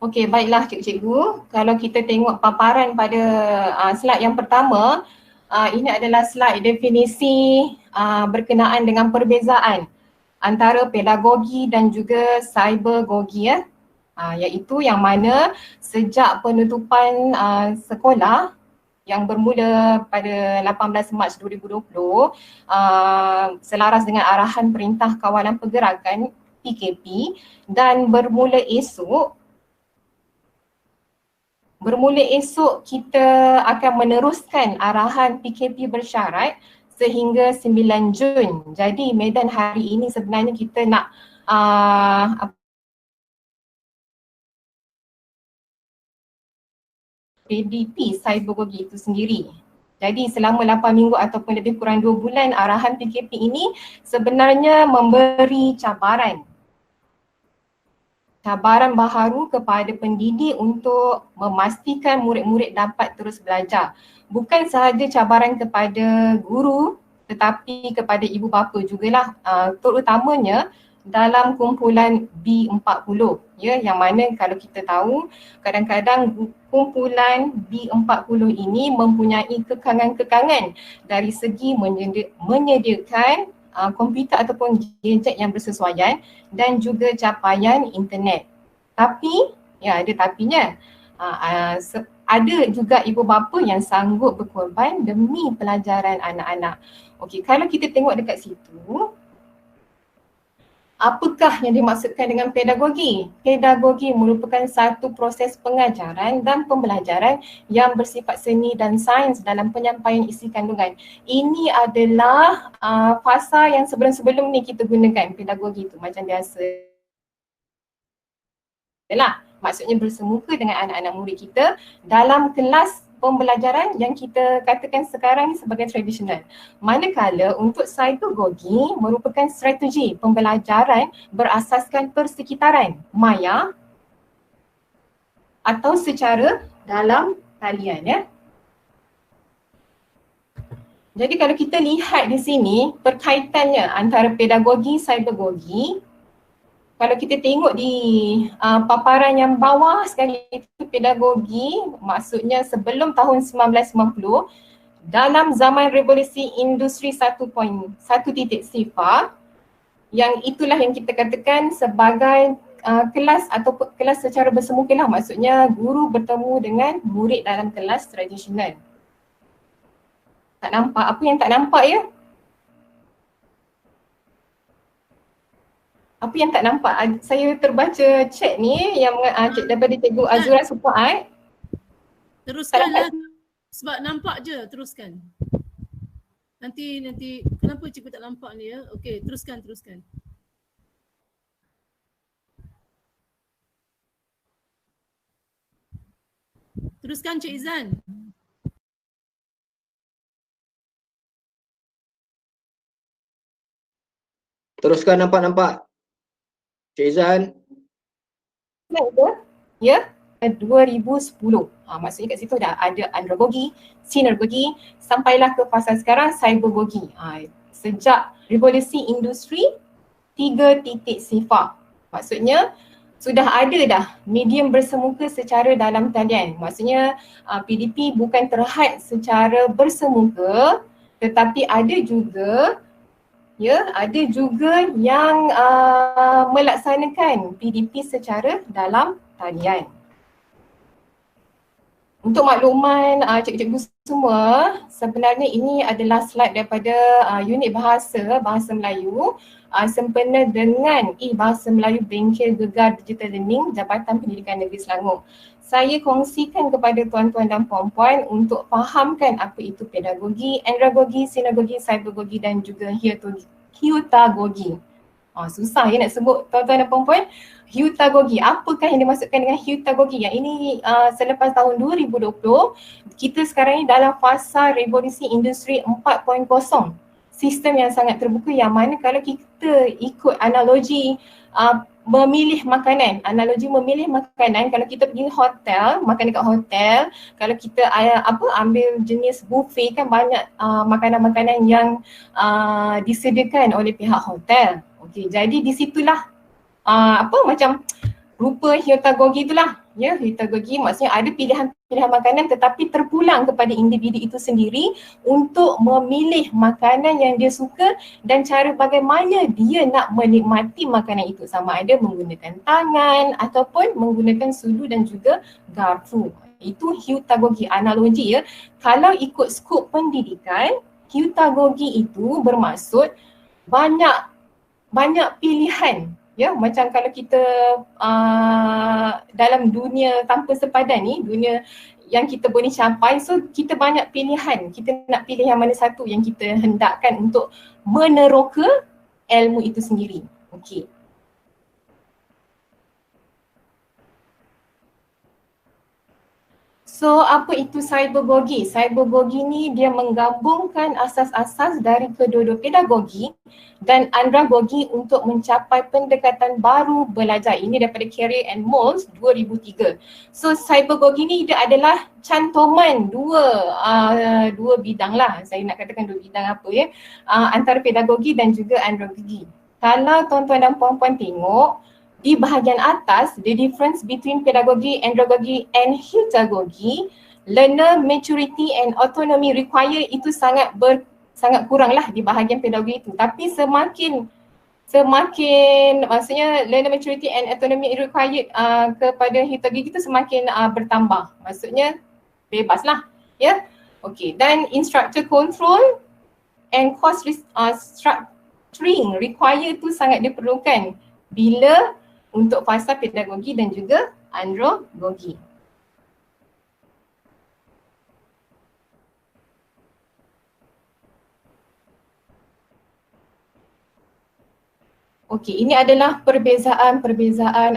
Okey, baiklah cikgu. Kalau kita tengok paparan pada slide yang pertama, ini adalah slide definisi berkenaan dengan perbezaan antara pedagogi dan juga cybergogi ya. Iaitu yang mana sejak penutupan sekolah yang bermula pada 18 Mac 2020 selaras dengan arahan Perintah Kawalan Pergerakan PKP dan bermula esok kita akan meneruskan arahan PKP bersyarat sehingga 9 Jun. Jadi medan hari ini sebenarnya kita nak PDP cybergogi itu sendiri. Jadi selama 8 minggu ataupun lebih kurang 2 bulan arahan PKP ini sebenarnya memberi cabaran baharu kepada pendidik untuk memastikan murid-murid dapat terus belajar. Bukan sahaja cabaran kepada guru tetapi kepada ibu bapa jugalah, terutamanya dalam kumpulan B40 ya, yang mana kalau kita tahu kadang-kadang kumpulan B40 ini mempunyai kekangan-kekangan dari segi menyediakan komputer ataupun gadget yang bersesuaian dan juga capaian internet. Tapi, ya ada tapinya, ada juga ibu bapa yang sanggup berkorban demi pelajaran anak-anak. Okey, kalau kita tengok dekat situ, apakah yang dimaksudkan dengan pedagogi? Pedagogi merupakan satu proses pengajaran dan pembelajaran yang bersifat seni dan sains dalam penyampaian isi kandungan. Ini adalah fasa yang sebelum-sebelum ni kita gunakan pedagogi tu macam biasa. Maksudnya bersemuka dengan anak-anak murid kita dalam kelas pembelajaran yang kita katakan sekarang sebagai tradisional. Manakala untuk cybergogi merupakan strategi pembelajaran berasaskan persekitaran maya atau secara dalam talian ya. Jadi kalau kita lihat di sini perkaitannya antara pedagogi cybergogi, kalau kita tengok di paparan yang bawah sekali itu pedagogi, maksudnya sebelum tahun 1990 dalam zaman revolusi industri 1.0 yang itulah yang kita katakan sebagai kelas atau kelas secara bersemuka lah, maksudnya guru bertemu dengan murid dalam kelas tradisional. Tak nampak? Apa yang tak nampak ya? Apa yang tak nampak? Saya terbaca chat ni yang daripada Cikgu Azura Supaat. Teruskanlah sebab nampak je, teruskan. Nanti kenapa cikgu tak nampak ni ya? Okey, teruskan. Teruskan Cik Izan. Teruskan, nampak. Cik Izan. Ya, 2010. Maksudnya kat situ dah ada andragogi, sinergogi, sampailah ke fasa sekarang cybergogi. Sejak revolusi industri 3.0. Maksudnya sudah ada dah medium bersemuka secara dalam talian. Maksudnya PDP bukan terhad secara bersemuka tetapi ada juga yang melaksanakan PDP secara dalam talian. Untuk makluman cikgu-cikgu semua, sebenarnya ini adalah slide daripada unit Bahasa Melayu sempena dengan Bahasa Melayu Bengkel Gegar Digital Learning Jabatan Pendidikan Negeri Selangor. Saya kongsikan kepada tuan-tuan dan puan-puan untuk fahamkan apa itu pedagogi, andragogi, sinergogi, cybergogi dan juga heutagogi. Susah ya nak sebut tuan-tuan dan puan-puan. Heutagogi, apakah yang dimaksudkan dengan heutagogi? Yang ini selepas tahun 2020, kita sekarang ini dalam fasa revolusi industri 4.0. Sistem yang sangat terbuka yang mana kalau kita ikut analogi memilih makanan, kalau kita pergi hotel, makan dekat hotel, kalau kita ambil jenis buffet kan banyak makanan-makanan yang disediakan oleh pihak hotel. Okey, jadi di situlah macam rupa heutagogi itulah. Ya, heterogogi maksudnya ada pilihan-pilihan makanan tetapi terpulang kepada individu itu sendiri untuk memilih makanan yang dia suka dan cara bagaimana dia nak menikmati makanan itu, sama ada menggunakan tangan ataupun menggunakan sudu dan juga garpu. Itu heutagogi, analogi ya. Kalau ikut skop pendidikan, heutagogi itu bermaksud banyak pilihan. Ya, macam kalau kita dalam dunia tanpa sepadan ni, dunia yang kita boleh capai, so kita banyak pilihan. Kita nak pilih yang mana satu yang kita hendakkan untuk meneroka ilmu itu sendiri. Okey. So apa itu cybergogi? Cybergogi ni dia menggabungkan asas-asas dari kedua-dua pedagogi dan andragogi untuk mencapai pendekatan baru belajar. Ini daripada Carey and Moles 2003. So cybergogi ni dia adalah cantuman dua bidang lah. Saya nak katakan dua bidang apa ya. Antara pedagogi dan juga andragogi. Kalau tuan-tuan dan puan-puan tengok, di bahagian atas, the difference between pedagogy, andragogy and heutagogy, learner maturity and autonomy required itu sangat kurang lah di bahagian pedagogi itu. Tapi semakin maksudnya learner maturity and autonomy required kepada heutagogy itu semakin bertambah. Maksudnya bebas lah, ya. Okay, dan instructor control and course structuring required tu sangat diperlukan bila untuk fasa pedagogi dan juga andragogi. Okey, ini adalah perbezaan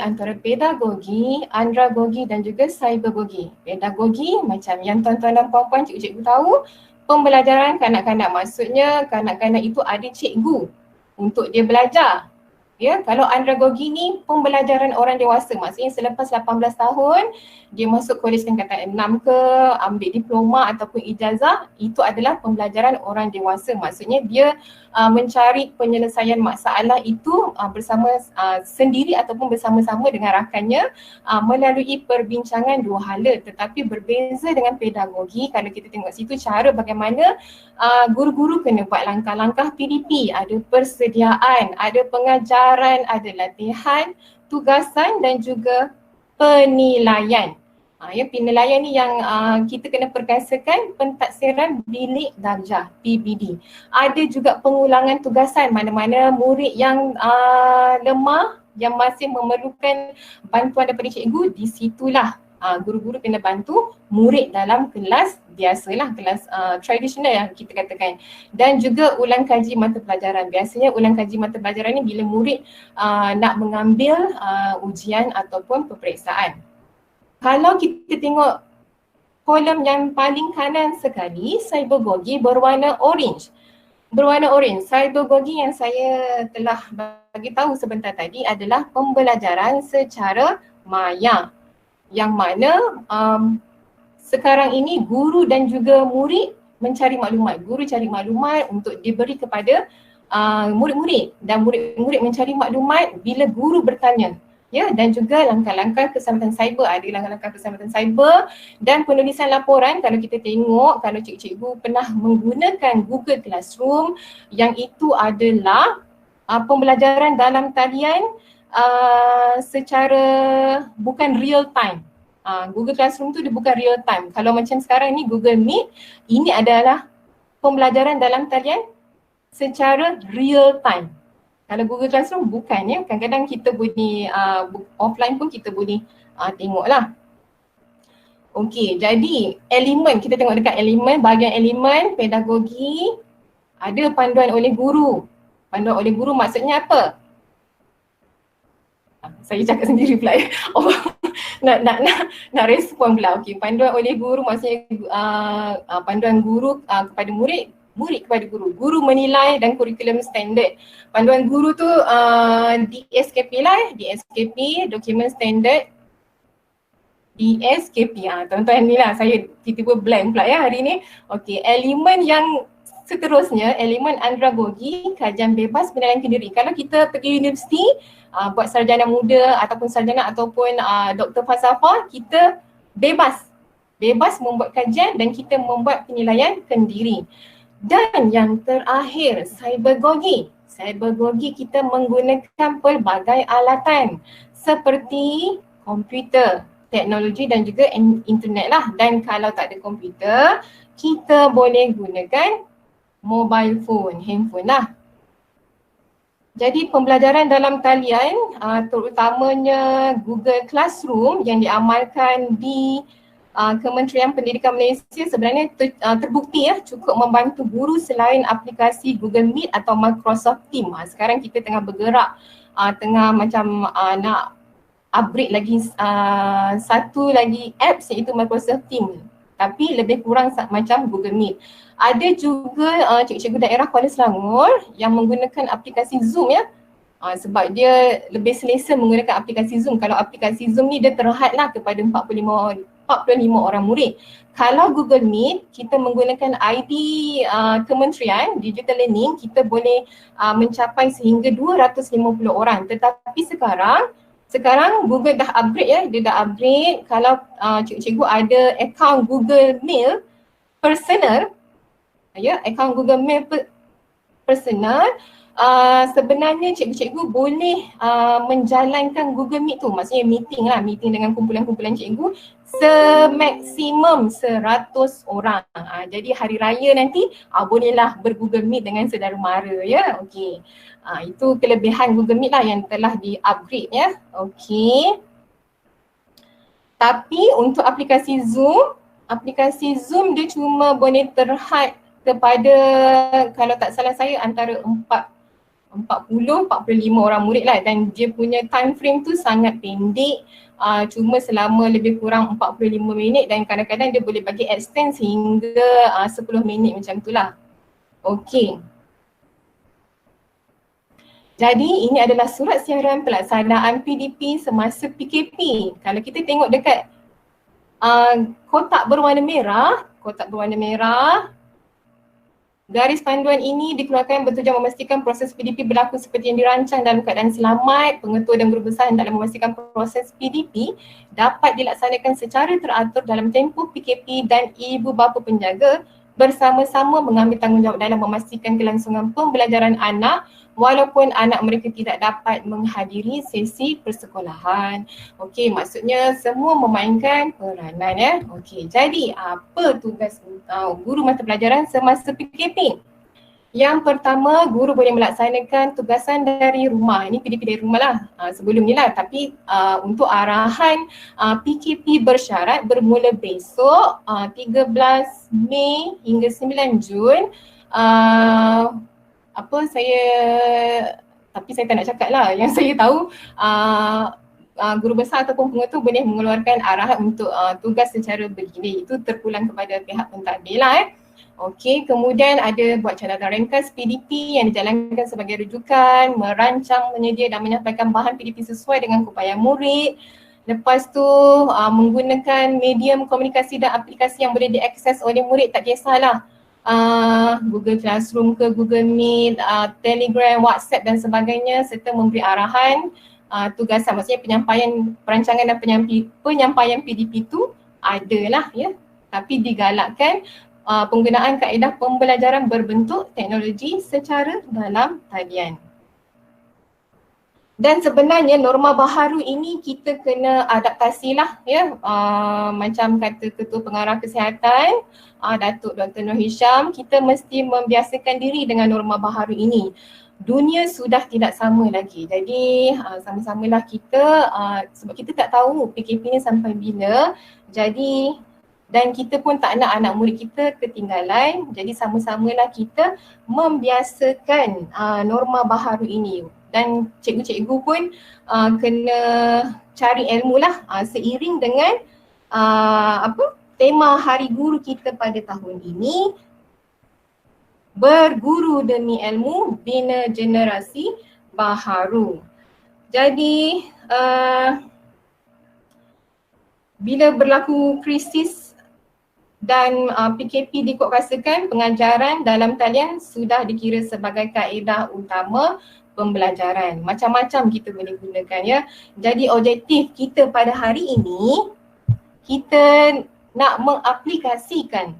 antara pedagogi, andragogi dan juga cybergogi. Pedagogi macam yang tuan-tuan dan puan-puan cikgu-cikgu tahu, pembelajaran kanak-kanak, maksudnya kanak-kanak itu ada cikgu untuk dia belajar. Ya, kalau andragogi ni pembelajaran orang dewasa, maksudnya selepas 18 tahun dia masuk kolej tingkatan 6 ke, ambil diploma ataupun ijazah, itu adalah pembelajaran orang dewasa. Maksudnya dia mencari penyelesaian masalah itu bersama sendiri ataupun bersama-sama dengan rakannya melalui perbincangan dua hala. Tetapi berbeza dengan pedagogi, kalau kita tengok situ cara bagaimana guru-guru kena buat langkah-langkah PDP, ada persediaan, ada pengajaran, ada latihan, tugasan dan juga penilaian. Penilaian ni yang kita kena perkasakan pentaksiran bilik darjah PBD. Ada juga pengulangan tugasan, mana-mana murid yang lemah, yang masih memerlukan bantuan daripada cikgu, di situlah guru-guru kena bantu murid dalam kelas biasalah, kelas tradisional yang kita katakan. Dan juga ulang kaji mata pelajaran. Biasanya ulang kaji mata pelajaran ni bila murid nak mengambil ujian ataupun peperiksaan. Kalau kita tengok kolom yang paling kanan sekali, cybergogi berwarna orange. Cybergogi yang saya telah bagi tahu sebentar tadi adalah pembelajaran secara maya. Yang mana sekarang ini guru dan juga murid mencari maklumat. Guru cari maklumat untuk diberi kepada murid-murid dan murid-murid mencari maklumat bila guru bertanya. Ya, dan juga langkah-langkah keselamatan cyber, ada langkah-langkah keselamatan cyber dan penulisan laporan. Kalau kita tengok, kalau cikgu-cikgu pernah menggunakan Google Classroom, yang itu adalah pembelajaran dalam talian secara bukan real time. Google Classroom tu dia bukan real time. Kalau macam sekarang ni Google Meet, ini adalah pembelajaran dalam talian secara real time. Kalau Google Classroom bukan ya, kadang-kadang kita boleh offline pun kita boleh tengok lah. Okey, jadi elemen, kita tengok dekat elemen, bahagian elemen pedagogi, ada panduan oleh guru. Panduan oleh guru maksudnya apa? Saya cakap sendiri pula ya. Oh, nak respon pula. Okey, panduan oleh guru maksudnya panduan guru kepada murid, murid kepada guru. Guru menilai dan kurikulum standard. Panduan guru tu DSKP lah, DSKP, dokumen standard, DSKP. Tuan-tuan ni lah, saya tiba-tiba blank pula ya hari ni. Okey, elemen yang Seterusnya, elemen andragogi, kajian bebas penilaian diri. Kalau kita pergi universiti, buat sarjana muda ataupun sarjana ataupun doktor falsafah, kita bebas membuat kajian dan kita membuat penilaian kendiri. Dan yang terakhir, cybergogi. Cybergogi kita menggunakan pelbagai alatan seperti komputer, teknologi dan juga internet lah. Dan kalau tak ada komputer, kita boleh gunakan mobile phone, handphone lah. Jadi pembelajaran dalam talian terutamanya Google Classroom yang diamalkan di Kementerian Pendidikan Malaysia sebenarnya terbukti cukup membantu guru selain aplikasi Google Meet atau Microsoft Teams. Sekarang kita tengah bergerak tengah macam nak upgrade lagi satu lagi apps iaitu Microsoft Teams, tapi lebih kurang macam Google Meet. Ada juga cikgu-cikgu daerah Kuala Selangor yang menggunakan aplikasi Zoom sebab dia lebih selesa menggunakan aplikasi Zoom. Kalau aplikasi Zoom ni dia terhadlah kepada 45 orang murid. Kalau Google Meet, kita menggunakan ID Kementerian Digital Learning, kita boleh mencapai sehingga 250 orang. Tetapi sekarang Google dah upgrade dia dah upgrade. Kalau cikgu-cikgu ada akaun Google Mail personal, akaun Google Mail personal, sebenarnya cikgu-cikgu boleh menjalankan Google Meet tu, maksudnya meeting dengan kumpulan-kumpulan cikgu semaksimum 100 orang. Jadi hari raya nanti bolehlah ber-Google Meet dengan saudara mara okey. Itu kelebihan Google Meet lah yang telah di-upgrade okey. Tapi untuk aplikasi Zoom dia cuma boleh terhad kepada, kalau tak salah saya, antara 40-45 orang murid lah, dan dia punya time frame tu sangat pendek, cuma selama lebih kurang 45 minit dan kadang-kadang dia boleh bagi extend sehingga 10 minit macam tu lah. Okey. Jadi ini adalah surat siaran pelaksanaan PDP semasa PKP. Kalau kita tengok dekat kotak berwarna merah, garis panduan ini dikeluarkan bertujuan memastikan proses PDP berlaku seperti yang dirancang dalam keadaan selamat. Pengetua dan guru besar dalam memastikan proses PDP dapat dilaksanakan secara teratur dalam tempoh PKP, dan ibu bapa penjaga bersama-sama mengambil tanggungjawab dalam memastikan kelangsungan pembelajaran anak walaupun anak mereka tidak dapat menghadiri sesi persekolahan. Okey, maksudnya semua memainkan peranan Okey, jadi apa tugas guru mata pelajaran semasa PKP? Yang pertama, guru boleh melaksanakan tugasan dari rumah. Ini PDP dari rumah lah sebelum ni lah, tapi untuk arahan PKP bersyarat bermula besok 13 Mei hingga 9 Jun. Tapi saya tak nak cakap lah. Yang saya tahu guru besar ataupun pengetua boleh mengeluarkan arahan untuk tugas secara bergilir. Itu terpulang kepada pihak pentadbir lah Okey, kemudian ada buat catatan ringkas PDP yang dijalankan sebagai rujukan, merancang, menyedia dan menyampaikan bahan PDP sesuai dengan keupayaan murid. Lepas tu menggunakan medium komunikasi dan aplikasi yang boleh diakses oleh murid, tak kisahlah Google Classroom ke Google Meet, Telegram, WhatsApp dan sebagainya, serta memberi arahan tugasan, maksudnya perancangan dan penyampaian PDP tu adalah tapi digalakkan penggunaan kaedah pembelajaran berbentuk teknologi secara dalam talian. Dan sebenarnya norma baharu ini kita kena adaptasilah macam kata Ketua Pengarah Kesihatan Datuk Dr. Nur Hisham, kita mesti membiasakan diri dengan norma baharu ini. Dunia sudah tidak sama lagi. Jadi sama-samalah kita sebab kita tak tahu PKP ni sampai bila. Jadi dan kita pun tak nak anak murid kita ketinggalan. Jadi sama-samalah kita membiasakan norma baharu ini. Dan cikgu-cikgu pun kena cari ilmu lah seiring dengan tema Hari Guru kita pada tahun ini. Berguru demi ilmu, bina generasi baharu. Jadi bila berlaku krisis dan PKP dikut rasakan pengajaran dalam talian sudah dikira sebagai kaedah utama pembelajaran. Macam-macam kita boleh gunakan ya. Jadi objektif kita pada hari ini, kita nak mengaplikasikan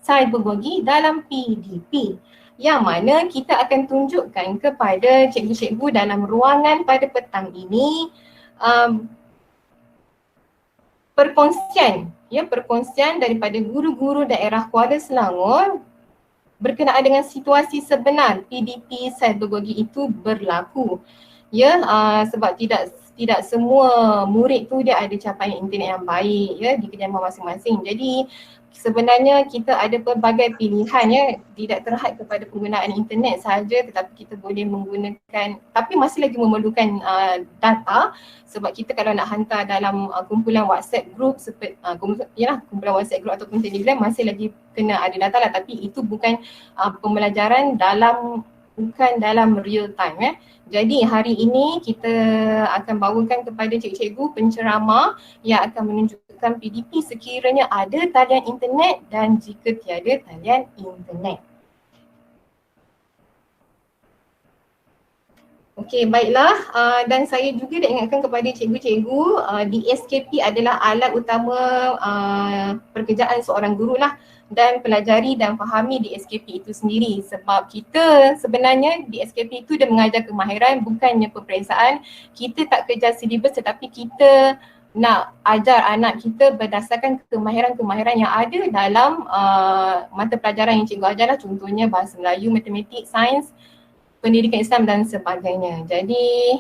cybergogi dalam PDP, yang mana kita akan tunjukkan kepada cikgu-cikgu dalam ruangan pada petang ini perkongsian daripada guru-guru daerah Kuala Selangor berkenaan dengan situasi sebenar PDP cybergogi itu berlaku. Ya, sebab tidak semua murid tu dia ada capaian internet yang baik ya di kediaman masing-masing. Jadi sebenarnya kita ada pelbagai pilihan ya, tidak terhad kepada penggunaan internet sahaja, tetapi kita boleh menggunakan, tapi masih lagi memerlukan data, sebab kita kalau nak hantar dalam kumpulan WhatsApp group seperti kumpulan WhatsApp group ataupun Telegram masih lagi kena ada data lah, tapi itu bukan pembelajaran bukan dalam real time ya. Jadi hari ini kita akan bawakan kepada cikgu-cikgu penceramah yang akan menunjukkan PDP sekiranya ada talian internet dan jika tiada talian internet. Okey, baiklah, dan saya juga nak ingatkan kepada cikgu-cikgu, DSKP adalah alat utama pekerjaan seorang guru lah, dan pelajari dan fahami DSKP itu sendiri, sebab kita sebenarnya DSKP itu dia mengajar kemahiran, bukannya peperiksaan. Kita tak kejar silibus tetapi kita nak ajar anak kita berdasarkan kemahiran-kemahiran yang ada dalam mata pelajaran yang cikgu ajar lah, contohnya bahasa Melayu, matematik, sains, pendidikan Islam dan sebagainya. Jadi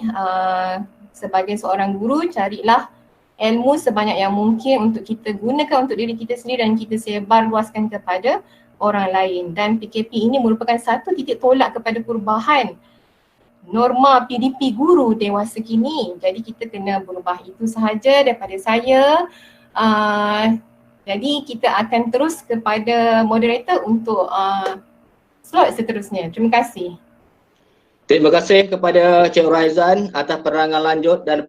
sebagai seorang guru, carilah ilmu sebanyak yang mungkin untuk kita gunakan untuk diri kita sendiri dan kita sebar luaskan kepada orang lain. Dan PKP ini merupakan satu titik tolak kepada perubahan norma PDP guru dewasa kini. Jadi kita kena berubah, itu sahaja daripada saya. Jadi kita akan terus kepada moderator untuk slot seterusnya. Terima kasih. Terima kasih kepada Cik Raizan atas penerangan lanjut dan